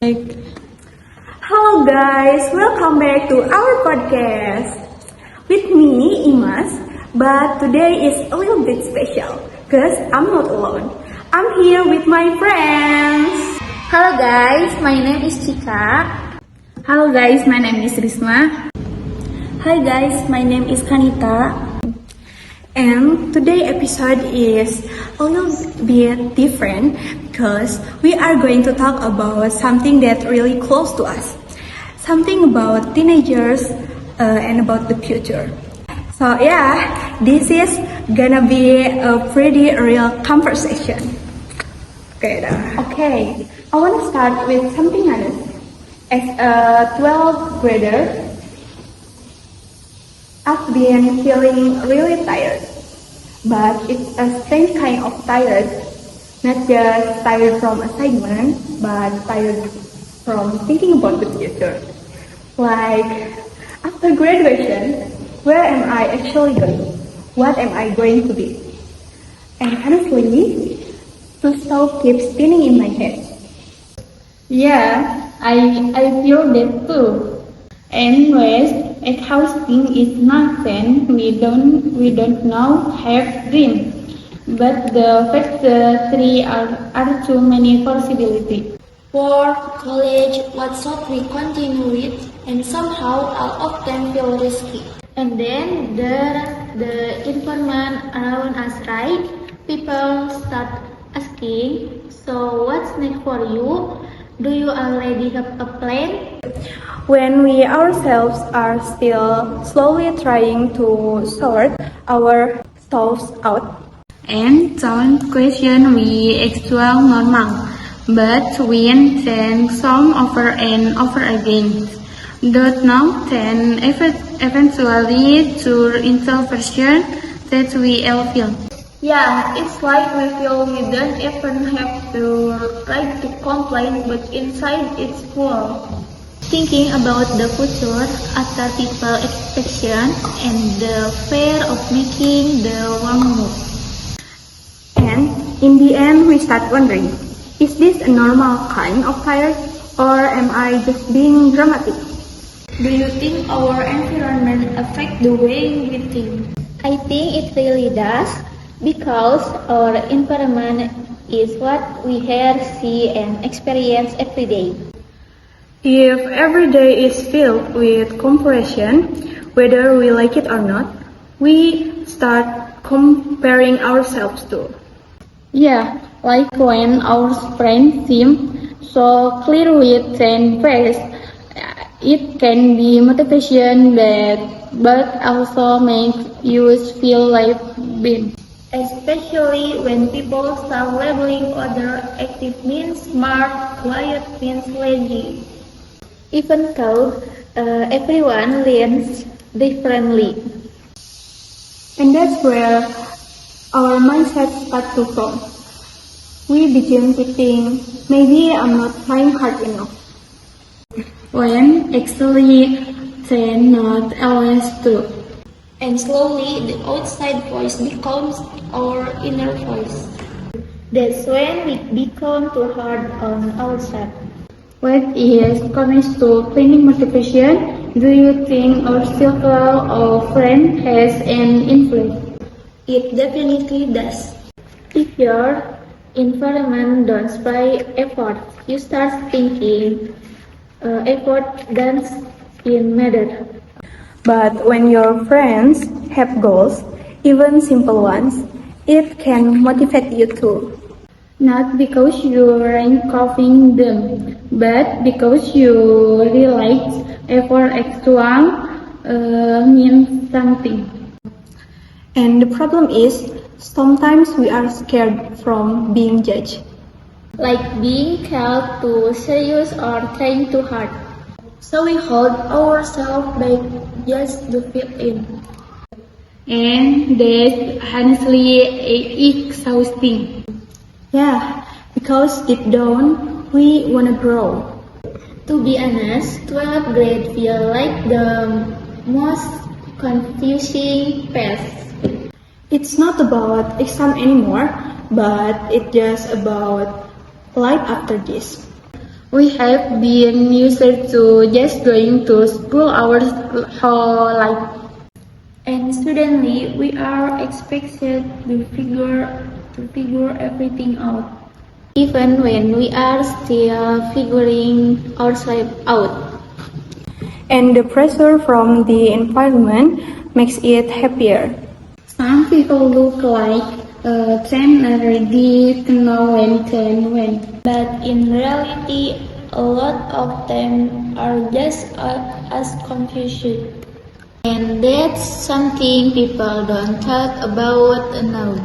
Hello guys, welcome back to our podcast. With me, Imas, but today is a little bit special because I'm not alone. I'm here with my friends. Hello guys, my name is Chika. Hello guys, my name is Risma. Hi guys, my name is Kanita. And today's episode is a little bit different because we are going to talk about something that really close to us. Something about teenagers and about the future. So yeah, this is gonna be a pretty real conversation. Okay, I wanna start with something honest. As a 12th grader, I've been feeling really tired, but it's a strange kind of tired, not just tired from assignment, but tired from thinking about the future. Like, after graduation, where am I actually going? What am I going to be? And honestly, two thoughts keep spinning in my head. Yeah, I feel that too. Anyways, exhausting is nothing. We don't now have dreams, but the first three are too many possibilities. Work, college, what should we continue with, and somehow all of them feel risky. And then there are the environment around us, right? People start asking, so what's next for you? Do you already have a plan? When we ourselves are still slowly trying to sort our thoughts out. And some question we actual normal, but when then some over and over again. Don't know then eventually to introversion that we all feel. Yeah, it's like we feel we don't even have to right to complain, but inside it's full. Thinking about the future after people expectation and the fear of making the wrong move. And in the end, we start wondering, is this a normal kind of tired, or am I just being dramatic? Do you think our environment affect the way we think? I think it really does, because our environment is what we hear, see, and experience every day. If every day is filled with comparison, whether we like it or not, we start comparing ourselves to. Yeah, like when our friends seem so clear with and fast, it can be motivation but also makes you feel like being. Especially when people start labeling other active means smart, quiet means lazy. Even though everyone learns differently. And that's where our mindset starts to form. We begin to think, maybe I'm not trying hard enough. When actually they're not always true. And slowly the outside voice becomes our inner voice. That's when we become too hard on ourselves. When it comes to finding motivation, do you think our circle of friends has an influence? It definitely does. If your environment don't spy effort, you start thinking effort doesn't matter. But when your friends have goals, even simple ones, it can motivate you too. Not because you rank copying them, but because you realize effort extra means something. And the problem is, sometimes we are scared from being judged. Like being called too serious or trying too hard. So we hold ourselves back just to fit in. And that's honestly exhausting. Yeah, because deep down, we wanna grow. To be honest, 12th grade feel like the most confusing phase. It's not about exam anymore, but it's just about life after this. We have been used to just going to school our whole life. And suddenly we are expected to figure everything out, even when we are still figuring ourselves out. And the pressure from the environment makes it happier. Some people look like 10 are ready to know when. But in reality, a lot of them are just as confused. And that's something people don't talk about now.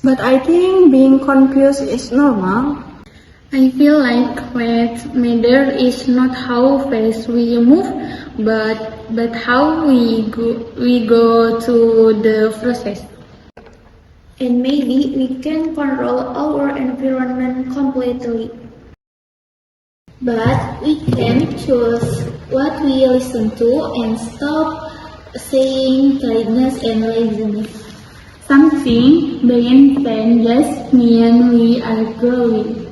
But I think being confused is normal. I feel like what matters is not how fast we move, but how we go to the process. And maybe we can control our environment completely. But we can choose what we listen to and stop saying tiredness and laziness. Something being planned just mean we are growing.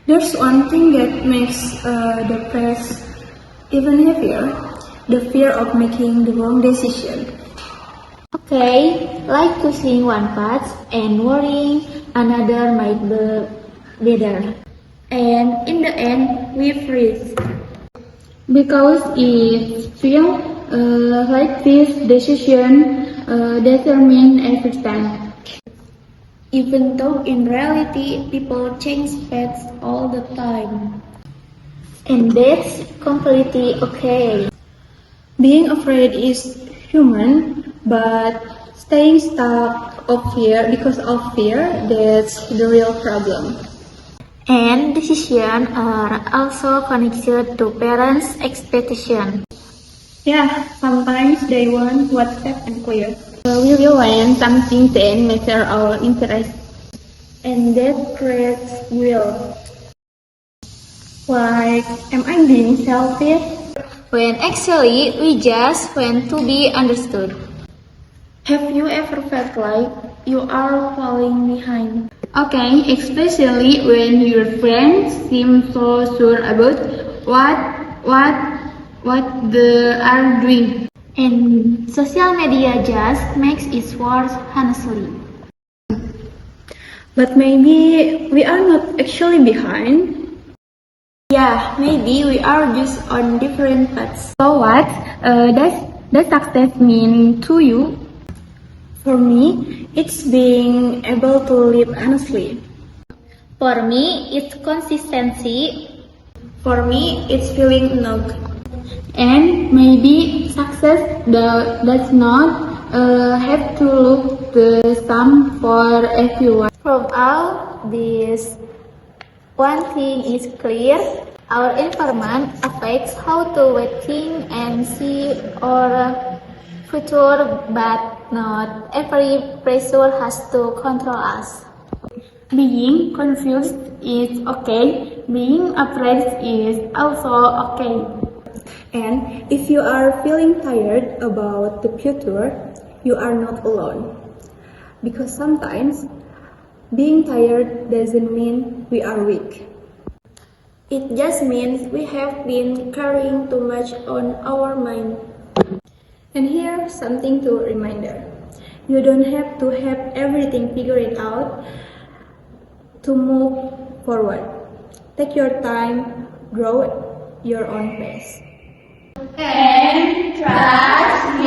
There's one thing that makes the press even heavier, the fear of making the wrong decision. Okay, like choosing one path and worrying another might be better. And in the end, we freeze. Because it feels like this decision determine every time. Even though in reality, people change paths all the time. And that's completely okay. Being afraid is human, but staying stuck because of fear, that's the real problem. And decisions are also connected to parents' expectations. Yeah, sometimes they want what's safe and clear. We will learn something then measure our interest. And that creates guilt. Like, am I being selfish? When actually we just want to be understood. Have you ever felt like you are falling behind? Okay, especially when your friends seem so sure about what they are doing. And social media just makes it worse, honestly. But maybe we are not actually behind. Yeah, maybe we are just on different paths. So what does success mean to you? For me, it's being able to live honestly. For me, it's consistency. For me, it's feeling enough. And maybe success does not have to look the same for everyone. From all this, one thing is clear. Our environment affects how to we think and see our future, but not every pressure has to control us. Being confused is okay. Being afraid is also okay. And if you are feeling tired about the future, you are not alone. Because sometimes being tired doesn't mean we are weak. It just means we have been carrying too much on our mind. And here's something to reminder. You don't have to have everything figured out to move forward. Take your time, grow your own pace. And trust